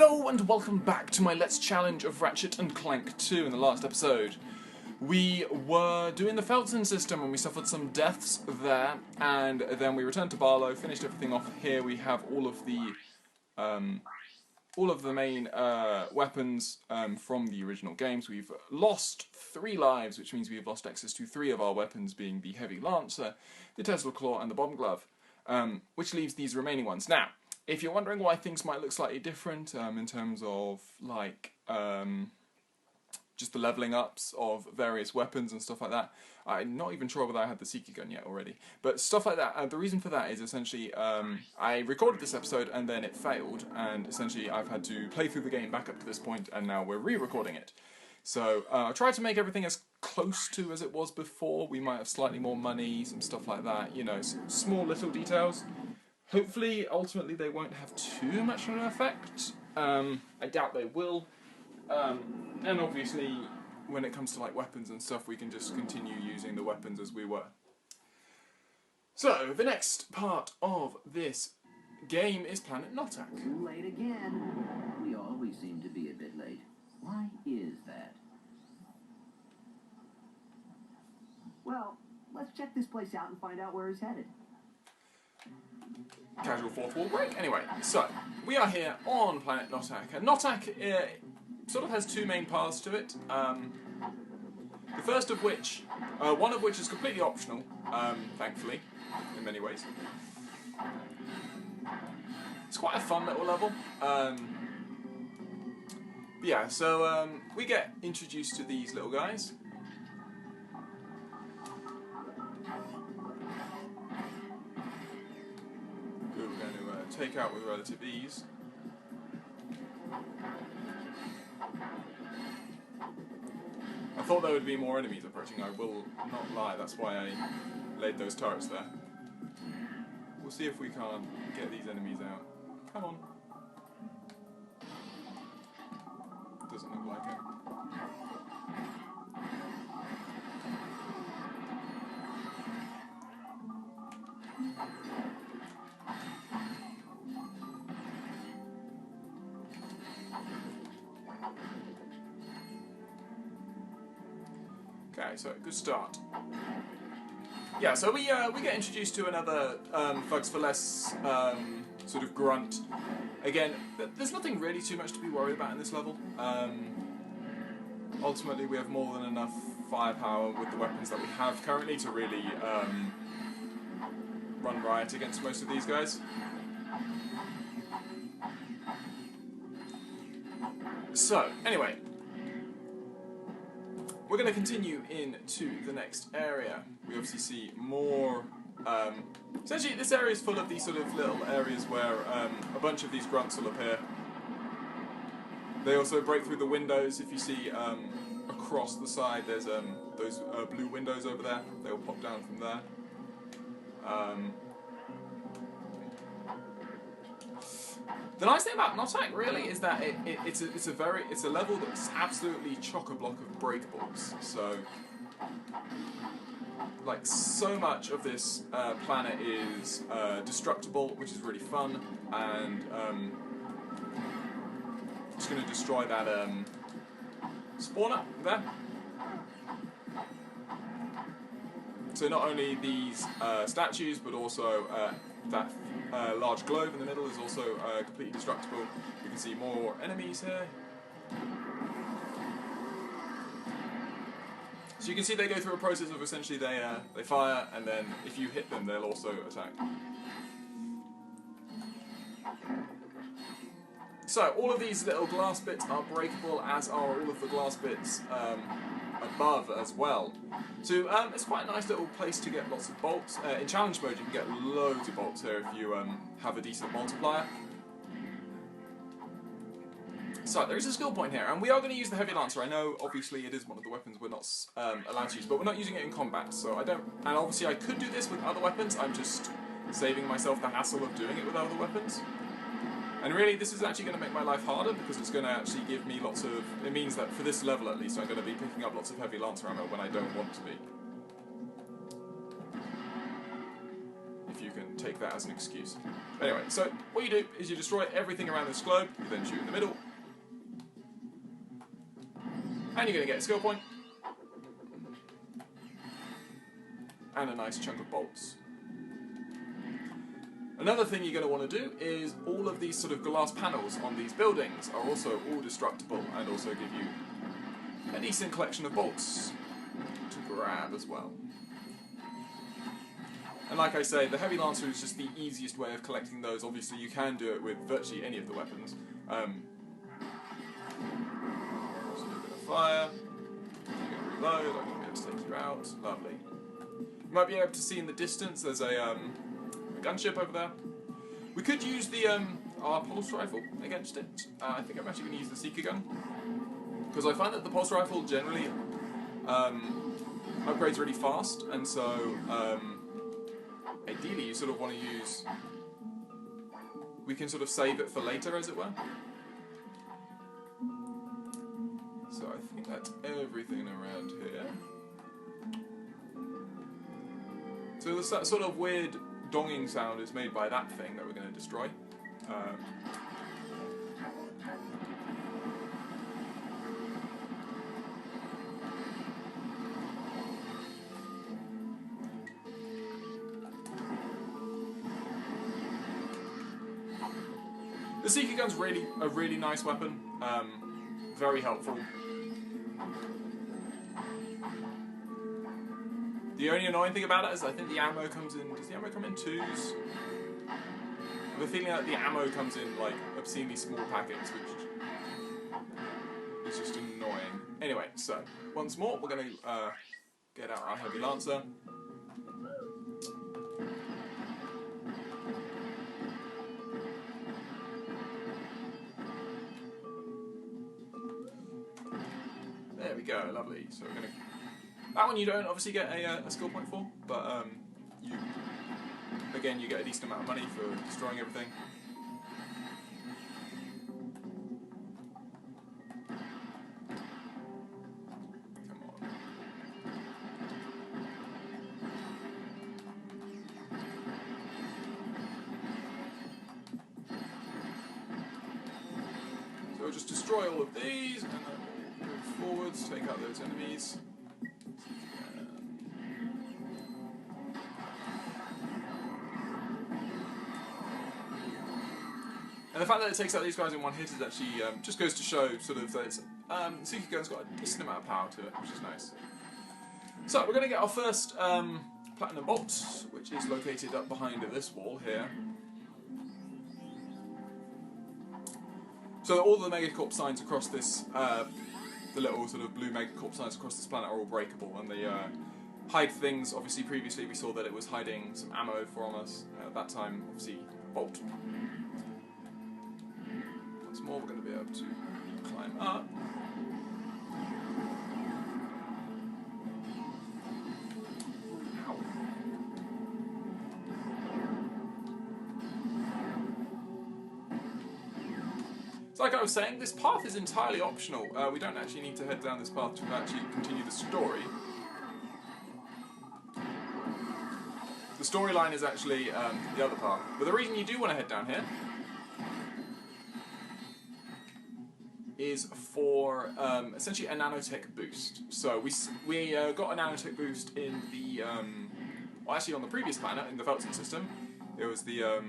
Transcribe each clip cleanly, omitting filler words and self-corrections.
Hello and welcome back to my Let's Challenge of Ratchet and Clank 2 in the last episode. We were doing the Felton system and we suffered some deaths there, and then we returned to Barlow, finished everything off. Here we have all of the main weapons from the original games. We've lost 3 lives, which means we've lost access to 3 of our weapons, being the Heavy Lancer, the Tesla Claw and the Bomb Glove, which leaves these remaining ones. Now, if you're wondering why things might look slightly different in terms of, like, just the levelling ups of various weapons and stuff like that, I'm not even sure whether I had the Seeker gun yet already, but stuff like that, the reason for that is essentially, I recorded this episode and then it failed, and essentially I've had to play through the game back up to this point, and now we're re-recording it. So, I tried to make everything as close to as it was before. We might have slightly more money, some stuff like that, you know, some small little details. Hopefully, ultimately, they won't have too much of an effect. I doubt they will. And obviously, when it comes to like weapons and stuff, we can just continue using the weapons as we were. So, the next part of this game is Planet Notak. Late again. We always seem to be a bit late. Why is that? Well, let's check this place out and find out where he's headed. Casual fourth wall break. Anyway, so we are here on Planet Notak, and Notak sort of has 2 main paths to it. The first of which, one of which is completely optional, thankfully, in many ways. It's quite a fun little level. Yeah, so we get introduced to these little guys. Who we're going to take out with relative ease. I thought there would be more enemies approaching, I will not lie, that's why I laid those turrets there. We'll see if we can't get these enemies out. Come on. Doesn't look like it. Okay, so good start. Yeah, so we get introduced to another Thugs for Less sort of grunt. Again, there's nothing really too much to be worried about in this level. Ultimately, we have more than enough firepower with the weapons that we have currently to really run riot against most of these guys. So, anyway. We're going to continue into the next area. We obviously see more... essentially, this area is full of these sort of little areas where a bunch of these grunts will appear. They also break through the windows. If you see across the side, there's those blue windows over there. They'll pop down from there. The nice thing about Notak really is that it's a level that's absolutely chock-a-block of breakables. So, like, so much of this planet is destructible, which is really fun, and just going to destroy that spawner there. So not only these statues, but also that large globe in the middle is also completely destructible. You can see more enemies here. So you can see they go through a process of essentially they fire, and then if you hit them, they'll also attack. So all of these little glass bits are breakable, as are all of the glass bits above as well. So it's quite a nice little place to get lots of bolts. In challenge mode you can get loads of bolts here if you have a decent multiplier. So there is a skill point here, and we are going to use the Heavy Lancer. I know obviously it is one of the weapons we're not allowed to use, but we're not using it in combat, so I don't... And obviously I could do this with other weapons, I'm just saving myself the hassle of doing it with other weapons. And really, this is actually going to make my life harder, because it's going to actually give me lots of... It means that for this level, at least, I'm going to be picking up lots of Heavy Lancer ammo when I don't want to be. If you can take that as an excuse. Anyway, so what you do is you destroy everything around this globe, you then shoot in the middle, and you're going to get a skill point, and a nice chunk of bolts. Another thing you're going to want to do is all of these sort of glass panels on these buildings are also all destructible and also give you a decent collection of bolts to grab as well. And like I say, the Heavy Lancer is just the easiest way of collecting those. Obviously you can do it with virtually any of the weapons. Just a little bit of fire. You're going to reload, I'm going to be able to take you out. Lovely. You might be able to see in the distance there's a gunship over there. We could use the our pulse rifle against it. I think I'm actually going to use the Seeker gun, because I find that the pulse rifle generally upgrades really fast, and so ideally you sort of want to use... We can sort of save it for later, as it were. So I think that's everything around here. So that sort of weird donging sound is made by that thing that we're going to destroy. The Seeker gun's a really nice weapon, very helpful. The only annoying thing about it is I think the ammo comes in... Does the ammo come in twos? I have a feeling that the ammo comes in like obscenely small packets, which is just annoying. Anyway, so once more we're going to get out our Heavy Lancer. There we go, lovely. So we're going to... That one you don't obviously get a skill point for, but you get a decent amount of money for destroying everything. Come on. So we'll just destroy all of these, and then we'll move forwards, take out those enemies. And the fact that it takes out these guys in one hit is actually just goes to show sort of that Seeker gun's got a decent amount of power to it, which is nice. So we're going to get our first platinum bolt, which is located up behind this wall here. So all the Megacorp signs across this, the little sort of blue Megacorp signs across this planet are all breakable, and they hide things. Obviously, previously we saw that it was hiding some ammo from us. At that time, obviously, bolt. Once more, we're going to be able to climb up. Ow. So like I was saying, this path is entirely optional. We don't actually need to head down this path to actually continue the story. The storyline is actually the other path. But the reason you do want to head down here is for essentially a nanotech boost. So we got a nanotech boost in the well, actually on the previous planet in the Felton system. It was the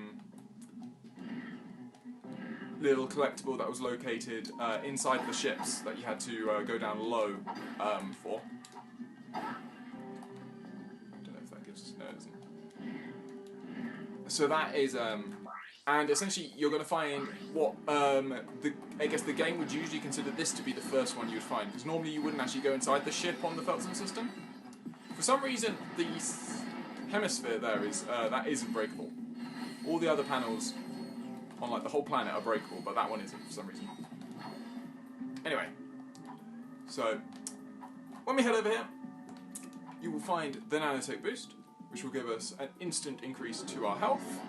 little collectible that was located inside the ships that you had to go down low for. Don't know if that gives us no. So that is and essentially you're going to find what I guess the game would usually consider this to be the first one you would find, because normally you wouldn't actually go inside the ship on the Felton system. For some reason the hemisphere there is that isn't breakable. All the other panels on like the whole planet are breakable, but that one isn't for some reason. Anyway, so when we head over here, you will find the nanotech boost, which will give us an instant increase to our health.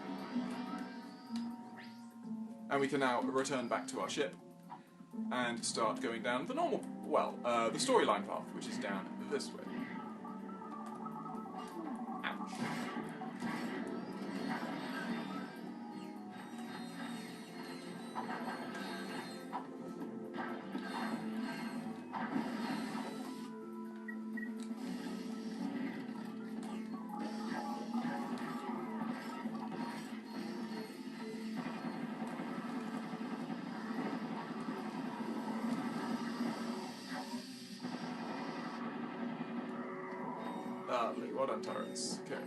And we can now return back to our ship and start going down the normal, well, the storyline path, which is down this way. Ouch. Lovely, well done, turrets. Okay.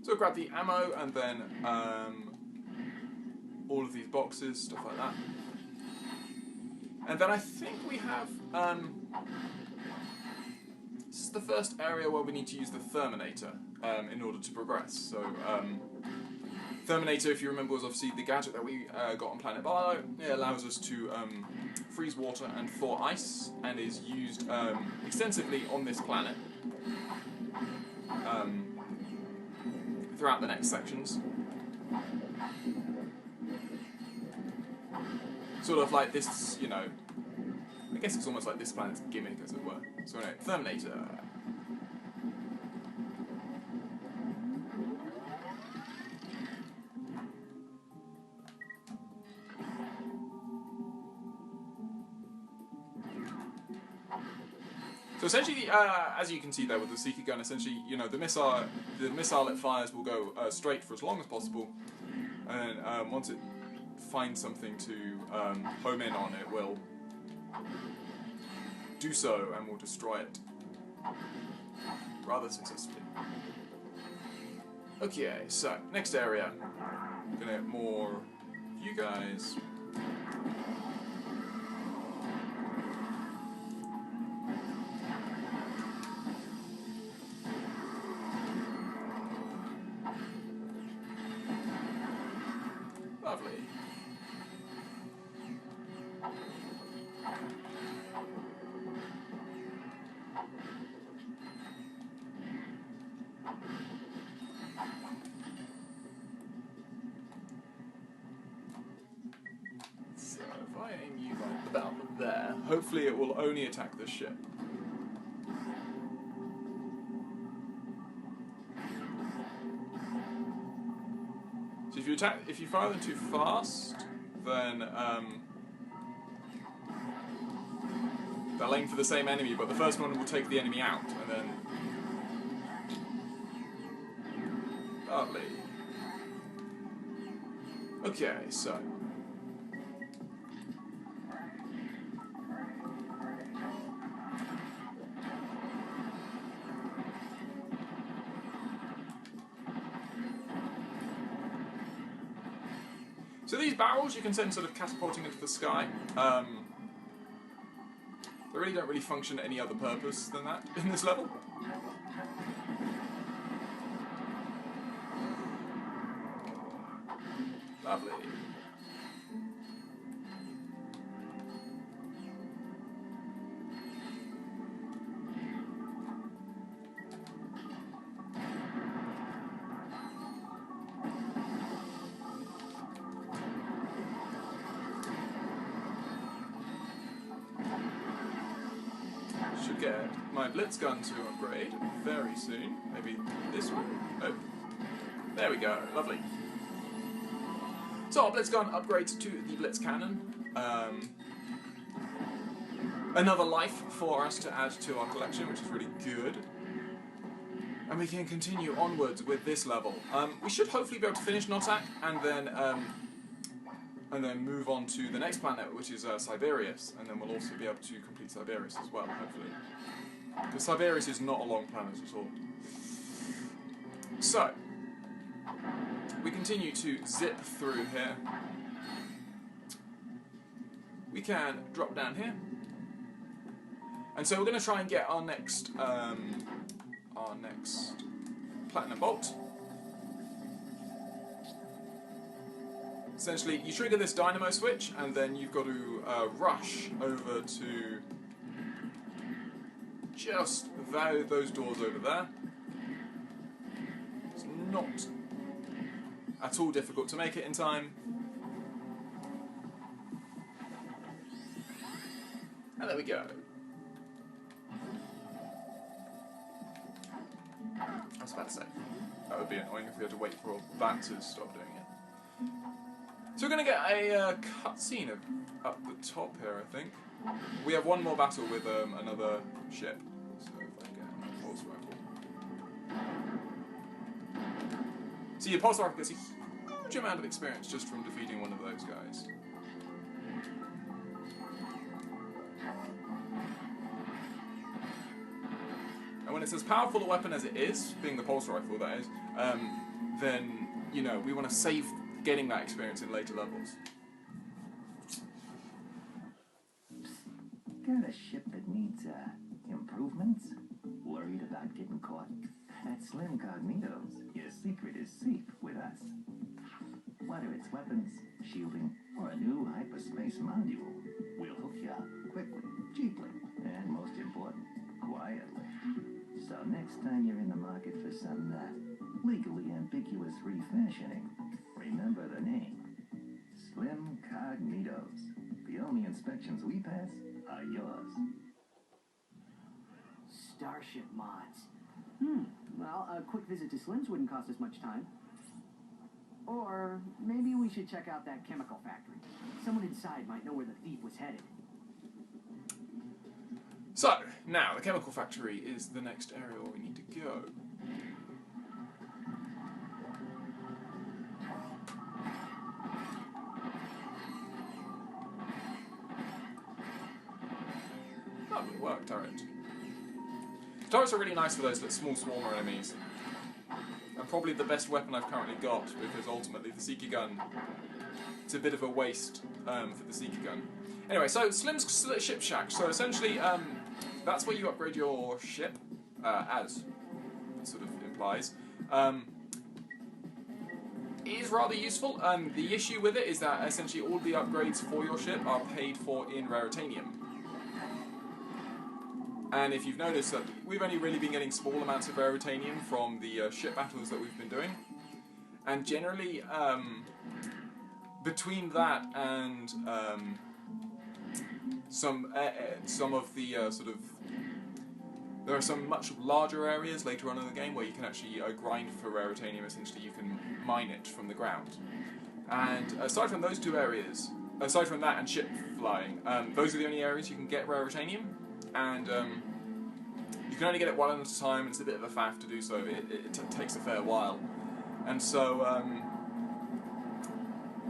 So grab the ammo and then all of these boxes, stuff like that. And then I think we have... this is the first area where we need to use the Terminator in order to progress. So, Terminator, if you remember, was obviously the gadget that we got on Planet Barlow. It allows us to freeze water and thaw ice, and is used extensively on this planet throughout the next sections. Sort of like this, you know, I guess it's almost like this planet's gimmick, as it were. So anyway, Terminator. So essentially, as you can see there with the Seeker gun, essentially, you know, the missile it fires will go straight for as long as possible, and once it finds something to home in on, it will do so and will destroy it rather successfully. Okay, so next area. I'm gonna get more of you guys. Lovely. So if I aim you like about there, hopefully it will only attack this ship. So if you fire them too fast, then they'll aim for the same enemy, but the first one will take the enemy out, and then... Lovely. Okay, so... So these barrels you can send sort of catapulting into the sky. They really don't function any other purpose than that in this level. Lovely. Should get my blitz gun to upgrade very soon. Maybe this one? Oh. There we go. Lovely. So our blitz gun upgrades to the blitz cannon. Another life for us to add to our collection, which is really good. And we can continue onwards with this level. We should hopefully be able to finish Notak and then move on to the next planet, which is Siberius, and then we'll also be able to complete Siberius as well, hopefully. Because Siberius is not a long planet at all. So, we continue to zip through here. We can drop down here. And so we're going to try and get our next platinum bolt. Essentially, you trigger this dynamo switch, and then you've got to rush over to just those doors over there. It's not at all difficult to make it in time. And there we go. I was about to say, that would be annoying if we had to wait for all that to stop doing it. So we're going to get a cutscene up the top here, I think. We have one more battle with another ship. So if I get my pulse rifle. See, your pulse rifle gets a huge amount of experience just from defeating one of those guys. And when it's as powerful a weapon as it is, being the pulse rifle that is, then, you know, we want to save getting that experience in later levels. Got a ship that needs, improvements? Worried about getting caught? At Slim Cognitos, your secret is safe with us. Whether it's weapons, shielding, or a new hyperspace module, we'll hook you up quickly, cheaply, and most important, quietly. So next time you're in the market for some, legally ambiguous refashioning, remember the name. Slim Cognitos. The only inspections we pass are yours. Starship mods. Well, a quick visit to Slim's wouldn't cost us much time. Or maybe we should check out that chemical factory. Someone inside might know where the thief was headed. So, now, the chemical factory is the next area where we need to go. That would work, turret. Turrets are really nice for those small swarmer enemies. And probably the best weapon I've currently got, because ultimately the Seeker gun, it's a bit of a waste for the Seeker gun. Anyway, so Slim's Ship Shack. So essentially, that's where you upgrade your ship, as it sort of implies. It is rather useful. The issue with it is that essentially all the upgrades for your ship are paid for in Raritanium. And if you've noticed that we've only really been getting small amounts of Raritanium from the ship battles that we've been doing. And generally, between that and some of the sort of... There are some much larger areas later on in the game where you can actually grind for Raritanium. Essentially, you can mine it from the ground. And aside from those two areas, aside from that and ship flying, those are the only areas you can get Raritanium. And you can only get it one at a time. It's a bit of a faff to do so. It takes a fair while. And so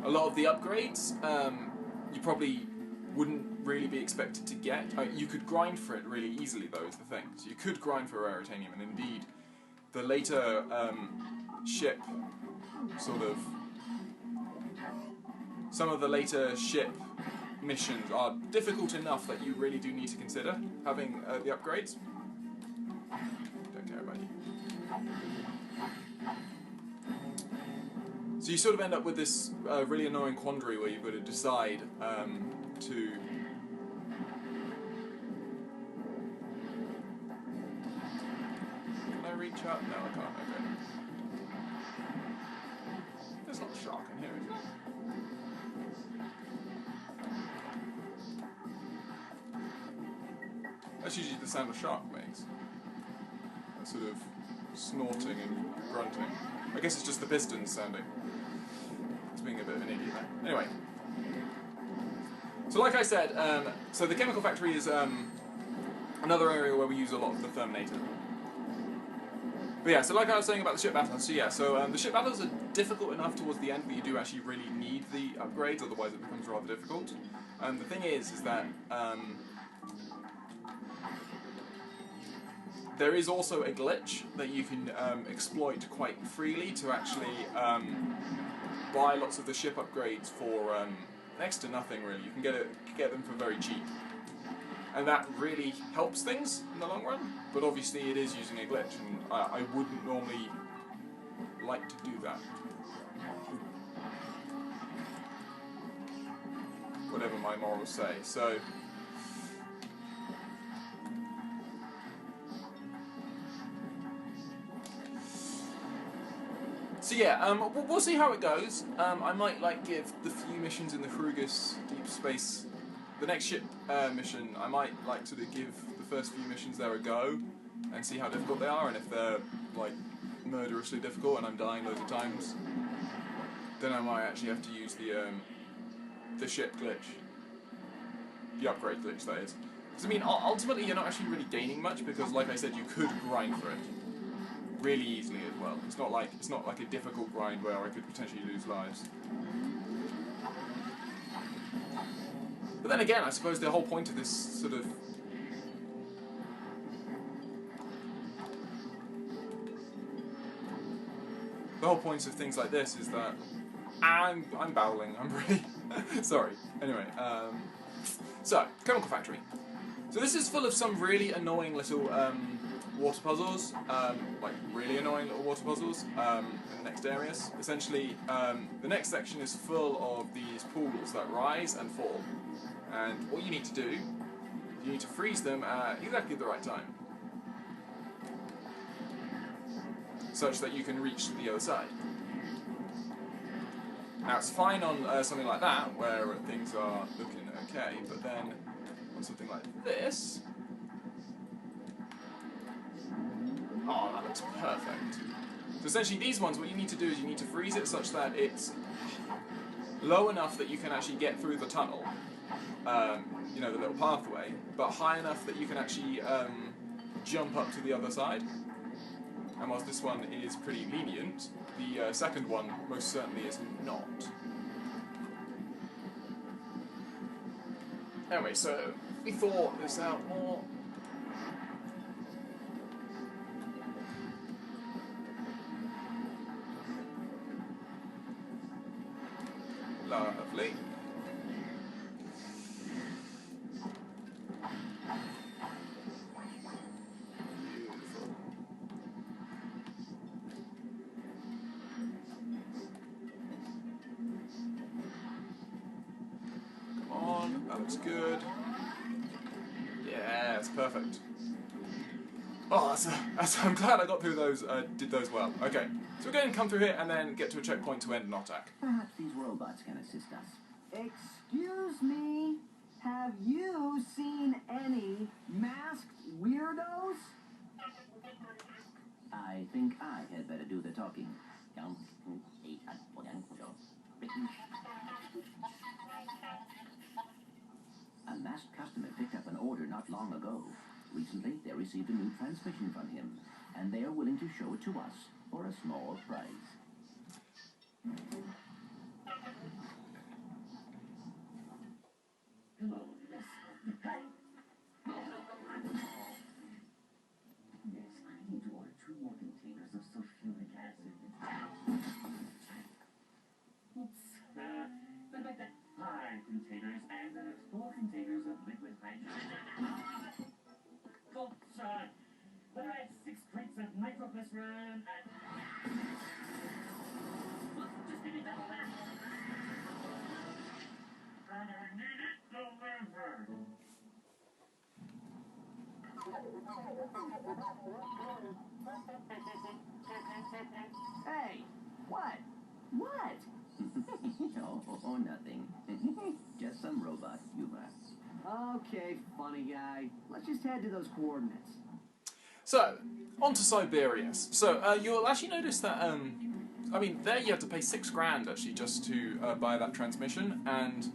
a lot of the upgrades you probably wouldn't really be expected to get. You could grind for it really easily, though, is the thing. So you could grind for Raritanium, and indeed, the later ship sort of... Some of the later ship missions are difficult enough that you really do need to consider having the upgrades. Don't care about you. So you sort of end up with this really annoying quandary where you've got to decide to... Can I reach up? No, I can't. Okay. There's not a shark in here, is there? That's usually the sound a shark makes. That sort of snorting and grunting. I guess it's just the pistons sounding. It's being a bit of an idiot there. Anyway. So like I said, so the chemical factory is another area where we use a lot of the Therminator. But yeah, so like I was saying about the ship battles, so yeah, so the ship battles are difficult enough towards the end that you do actually really need the upgrades, otherwise it becomes rather difficult. The thing is that there is also a glitch that you can exploit quite freely to actually buy lots of the ship upgrades for next to nothing, really. You can get them for very cheap. And that really helps things in the long run, but obviously it is using a glitch, and I wouldn't normally like to do that. Whatever my morals say. So yeah, we'll see how it goes. I might give the few missions in the Frugus Deep Space, the next ship mission, I might sort of give the first few missions there a go and see how difficult they are, and if they're murderously difficult and I'm dying loads of times, then I might actually have to use the ship glitch, the upgrade glitch, that is. Because I mean, ultimately you're not actually really gaining much because, like I said, you could grind for it. really easily as well. It's not like a difficult grind where I could potentially lose lives. But then again, I suppose the whole point of this sort of things like this is that I'm bowling. I'm really sorry. Anyway, so Chemical Factory. So this is full of some really annoying little water puzzles, like really annoying little water puzzles in the next areas. Essentially, the next section is full of these pools that rise and fall, and what you need to do is you need to freeze them at exactly the right time, such that you can reach the other side. Now it's fine on something like that, where things are looking okay, but then on something like this, oh, that looks perfect. So essentially these ones, what you need to do is you need to freeze it such that it's low enough that you can actually get through the tunnel, you know, the little pathway, but high enough that you can actually jump up to the other side. And whilst this one is pretty lenient, the second one most certainly is not. Anyway, so we thought this out more. Lovely. Beautiful. Come on, that looks good. Yeah, it's perfect. Oh, I'm glad I got through those, did those well. Okay, so we're going to come through here and then get to a checkpoint to end an attack. Perhaps these robots can assist us. Excuse me? Have you seen any masked weirdos? I think I had better do the talking. A masked customer picked up an order not long ago. Recently, they received a new transmission from him, and they are willing to show it to us for a small price. Yes, I need to order 2 more containers of sulfuric acid. Oops. What about that? 5 containers and 4 containers of liquid hydrogen. Gold shot. What about 6 crates of nitroglycerin and... Look, just give me double that. And I need it delivered. Hey, what? What? Oh, nothing. Just some robot humor. Okay, funny guy. Let's just head to those coordinates. So, on to Siberius. So, you'll actually notice that, I mean, there you have to pay $6,000 actually just to buy that transmission, and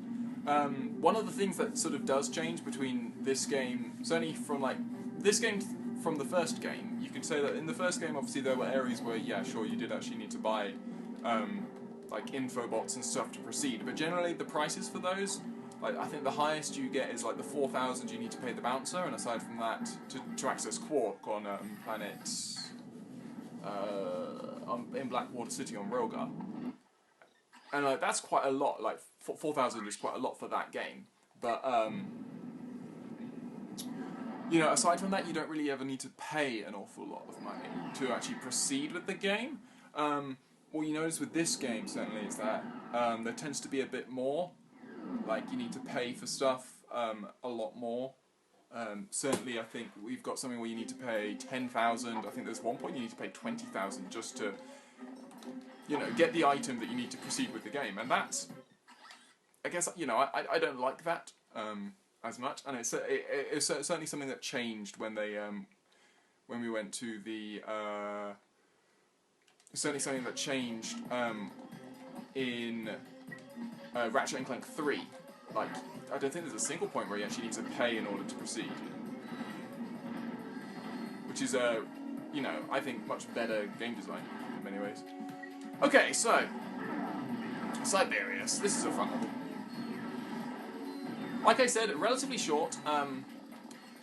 one of the things that sort of does change between this game, certainly from like, this game from the first game, you could say that in the first game obviously there were areas where, yeah, sure, you did actually need to buy, like infobots and stuff to proceed, but generally the prices for those, like I think the highest you get is like the 4,000 you need to pay the bouncer, and aside from that, to access Quark on planet in Blackwater City on Rilgar, and like that's quite a lot. Like 4,000 is quite a lot for that game, but you know, aside from that, you don't really ever need to pay an awful lot of money to actually proceed with the game. What you notice with this game certainly is that there tends to be a bit more. Like you need to pay for stuff a lot more. Certainly, I think we've got something where you need to pay 10,000. I think there's one point you need to pay 20,000 just to, you know, get the item that you need to proceed with the game. And that's, I guess, you know, I don't like that as much. And it's certainly something that changed when they when we went to the. Certainly something that changed in Ratchet Clank 3. Like, I don't think there's a single point where you actually need to pay in order to proceed. Which is you know, I think much better game design in many ways. Okay, so Siberius. This is a fun level. Like I said, relatively short.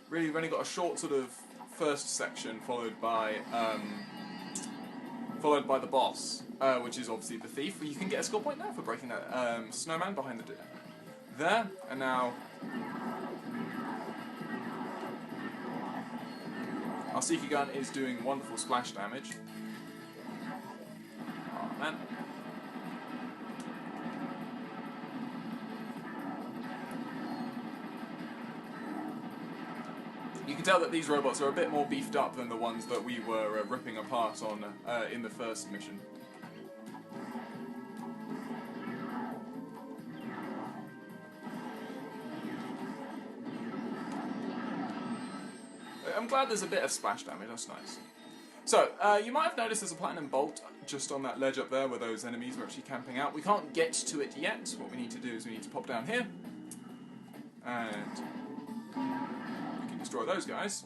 Really, we've only got a short sort of first section, followed by the boss, which is obviously the thief. You can get a score point now for breaking that snowman behind the there, and now our Seeker gun is doing wonderful splash damage. Oh man. You can tell that these robots are a bit more beefed up than the ones that we were ripping apart on in the first mission. I'm glad there's a bit of splash damage, that's nice. So, you might have noticed there's a platinum bolt just on that ledge up there where those enemies are actually camping out. We can't get to it yet. What we need to do is we need to pop down here. And we can destroy those guys.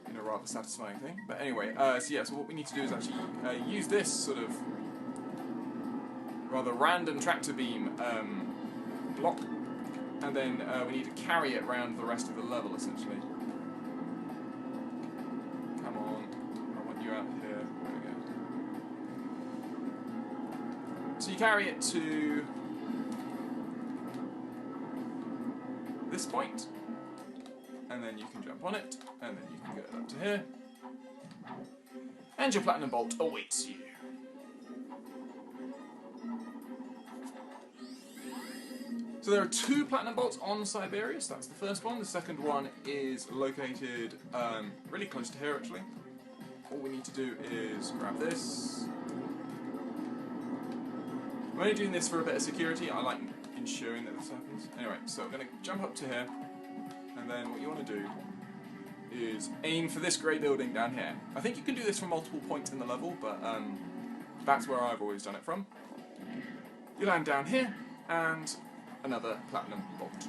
In a rather satisfying thing. But anyway, so what we need to do is actually use this sort of rather random tractor beam block. And then we need to carry it around the rest of the level, essentially. Come on. I want you out here. There we go. So you carry it to this point, and then you can jump on it, and then you can get it up to here. And your platinum bolt awaits you. So there are 2 platinum bolts on Siberius, that's the first one. The second one is located really close to here, actually. All we need to do is grab this. I'm only doing this for a bit of security. I like ensuring that this happens. Anyway, so I'm going to jump up to here, and then what you want to do is aim for this grey building down here. I think you can do this from multiple points in the level, but that's where I've always done it from. You land down here, and another platinum bolt.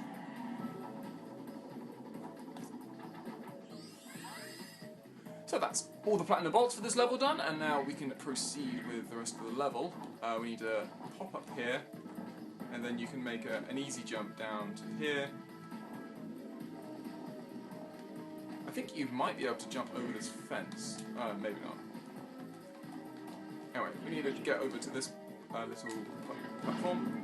So that's all the platinum bolts for this level done, and now we can proceed with the rest of the level. We need to pop up here, and then you can make an easy jump down to here. I think you might be able to jump over this fence. Maybe not. Anyway, we need to get over to this little platform.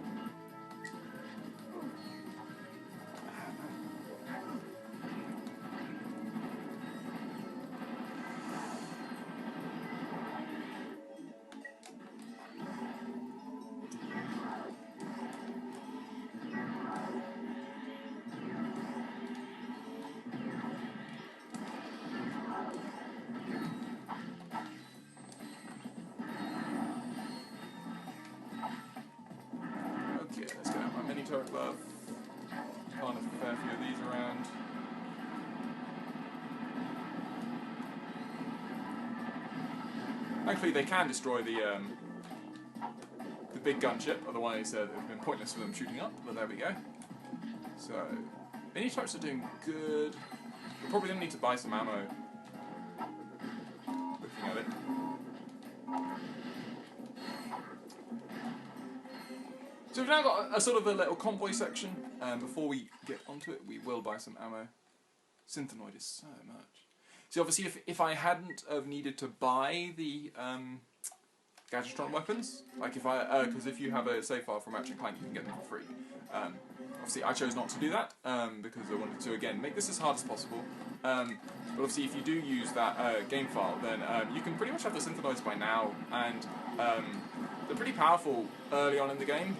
Let's get out my mini turret glove. Can't have a fair few of these around. Thankfully they can destroy the big gunship, otherwise it would have been pointless for them shooting up, but there we go. So, mini turrets are doing good. We're probably going to need to buy some ammo. Looking at it. So we've now got a sort of a little convoy section. Before we get onto it, we will buy some ammo. Synthenoid is so much. See, obviously, if I hadn't have needed to buy the Gadgetron weapons, like because if you have a save file from Ratchet Clank, you can get them for free. Obviously, I chose not to do that because I wanted to again make this as hard as possible. But obviously, if you do use that game file, then you can pretty much have the Synthenoids by now, and they're pretty powerful early on in the game.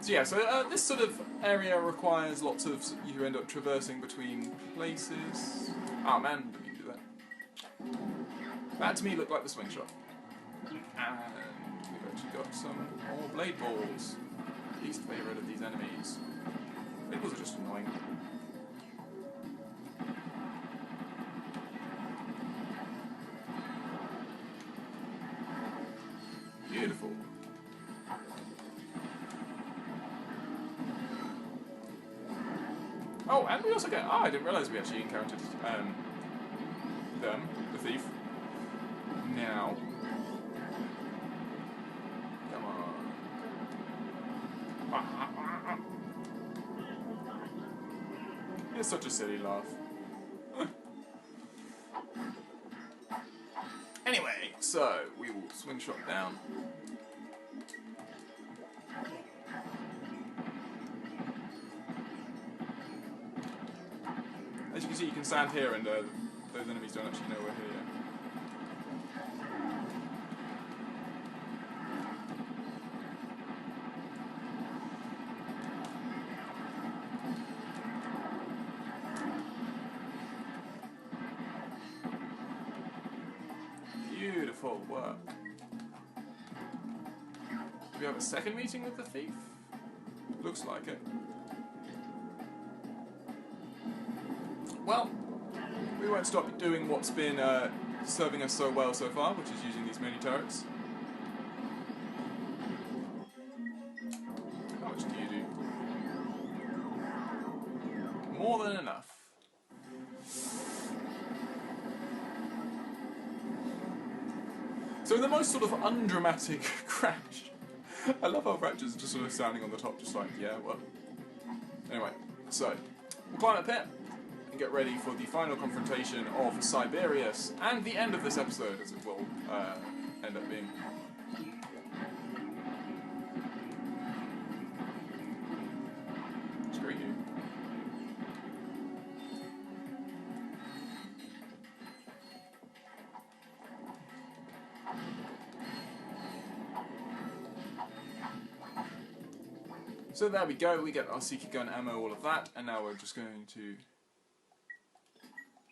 So yeah, so this sort of area requires lots of, you end up traversing between places. Oh man, didn't do that. That to me looked like the swing shot. And we've actually got some more blade balls. Least favourite of these enemies. Blade balls are just annoying. Beautiful. Oh, and we also get... Oh, I didn't realise we actually encountered them, the thief. Now... Come on. It's such a silly laugh. Anyway, so we will swing shot down. As you can see, you can stand here and those enemies don't actually know we're here. Beautiful work. Do we have a second meeting with the thief? Looks like it. Well, we won't stop doing what's been serving us so well so far, which is using these mini turrets. How much do you do? More than enough. So in the most sort of undramatic crash, I love how Ratchet's just sort of standing on the top, just like, yeah, well. Anyway, so, we'll climb up here and get ready for the final confrontation of Siberius, and the end of this episode, as it will end up being. Screw you. So there we go, we get our Seeker Gun ammo, all of that, and now we're just going to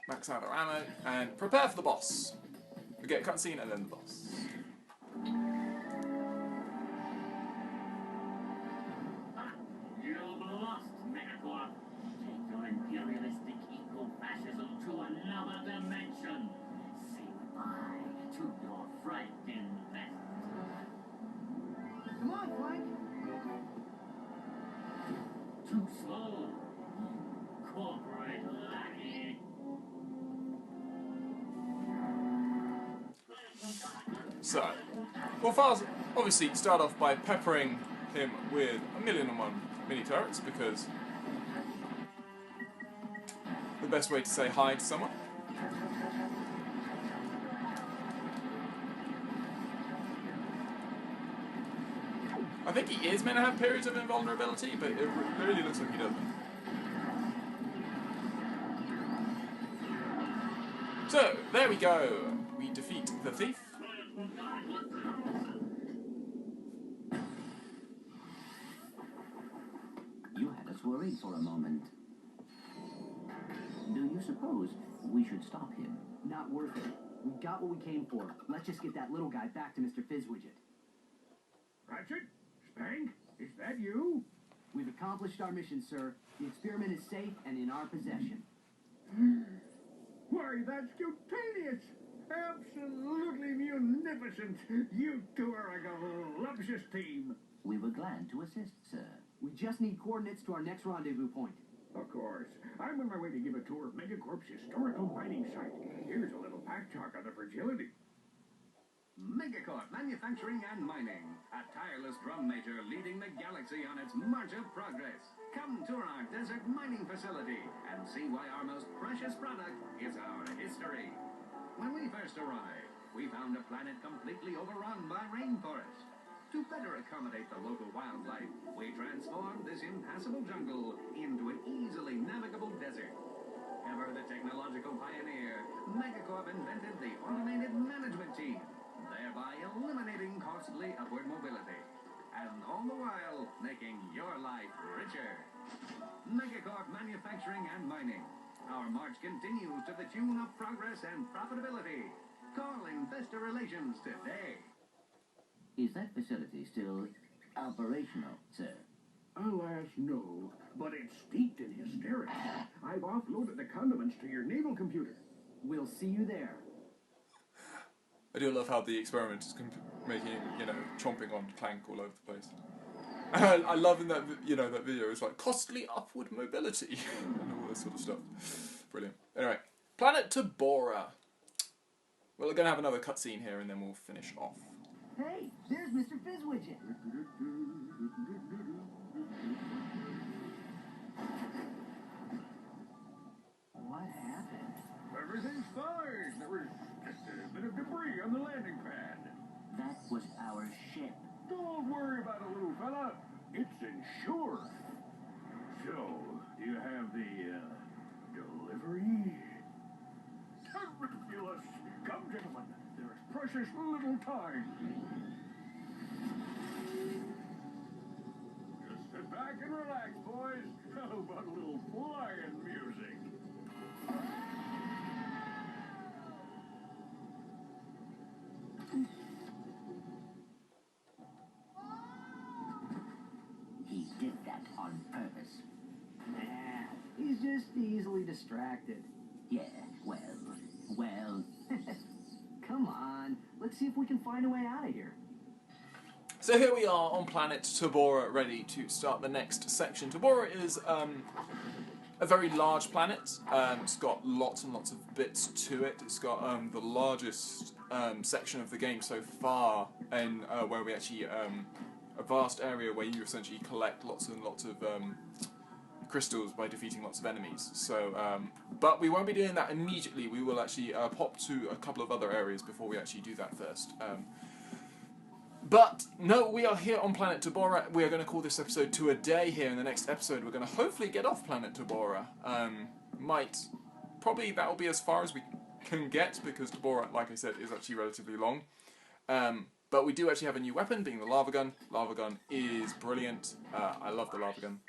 max out our ammo and prepare for the boss. We get a cutscene and then the boss. You've lost, Megacorp. Take your imperialistic eco-fascism to another dimension. Say goodbye to your frightened best. Come on, Clank. Too slow. Corporate lackey. So, we'll obviously start off by peppering him with 1,000,001 mini turrets, because the best way to say hi to someone. I think he is meant to have periods of invulnerability, but it really looks like he doesn't. So, there we go. We defeat the thief. You had us worried for a moment. Do you suppose we should stop him? Not worth it. We got what we came for. Let's just get that little guy back to Mr. Fizzwidget. Ratchet? Spank? Is that you? We've accomplished our mission, sir. The experiment is safe and in our possession. Why, that's cutaneous! Absolutely munificent! You two are a voluptuous team! We were glad to assist, sir. We just need coordinates to our next rendezvous point. Of course. I'm on my way to give a tour of Megacorp's historical mining site. Here's a little pack talk on the fragility. Megacorp Manufacturing and Mining, a tireless drum major leading the galaxy on its march of progress. Come tour our desert mining facility and see why our most precious product is our history. When we first arrived, we found a planet completely overrun by rainforest. To better accommodate the local wildlife, we transformed this impassable jungle into an easily navigable desert. Ever the technological pioneer, Megacorp invented the automated management team, thereby eliminating costly upward mobility, and all the while making your life richer. Megacorp Manufacturing and Mining. Our march continues to the tune of progress and profitability. Call Investor Relations today. Is that facility still operational, sir? Alas, no. But it's steeped in hysterics. I've offloaded the condiments to your naval computer. We'll see you there. I do love how the experiment is making, chomping on Clank all over the place. I love in that, that video, it's like, costly upward mobility, and all this sort of stuff. Brilliant. Anyway, Planet Tabora. We're going to have another cutscene here, and then we'll finish off. Hey, there's Mr. Fizzwidget. What happened? Everything's fine. There was just a bit of debris on the landing pad. That was our ship. Don't worry about it, little fella. It's insured. So, do you have the, delivery? Ridiculous. Come, gentlemen. There is precious little time. Just sit back and relax, boys. How about a little flying music? He did that on purpose. Nah, he's just easily distracted. Yeah, well. Come on, let's see if we can find a way out of here. So here we are on planet Tabora, ready to start the next section. Tabora is a very large planet. It's got lots and lots of bits to it. It's got the largest section of the game so far, and where we actually a vast area where you essentially collect lots and lots of crystals by defeating lots of enemies. So, but we won't be doing that immediately. We will actually pop to a couple of other areas before we actually do that first. But no, we are here on planet Tabora. We are going to call this episode to a day here. In the next episode, we're going to hopefully get off planet Tabora. Probably that will be as far as we can get, because Tabora, like I said, is actually relatively long. But we do actually have a new weapon, being the lava gun. Lava gun is brilliant. I love the lava gun.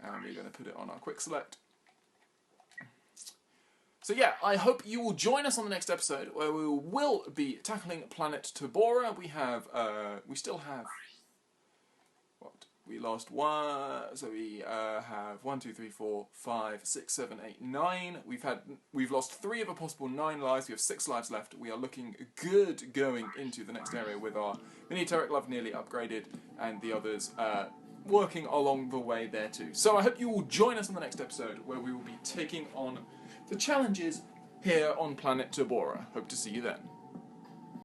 And we're going to put it on our quick select. So yeah, I hope you will join us on the next episode, where we will be tackling planet Tabora. We still have, what? We lost one, so we have 1, 2, 3, 4, 5, 6, 7, 8, 9. We've lost 3 of a possible 9 lives. We have 6 lives left. We are looking good going into the next area with our mini turret glove nearly upgraded, and the others working along the way there too. So I hope you will join us on the next episode, where we will be taking on the challenges here on planet Tabora. Hope to see you then.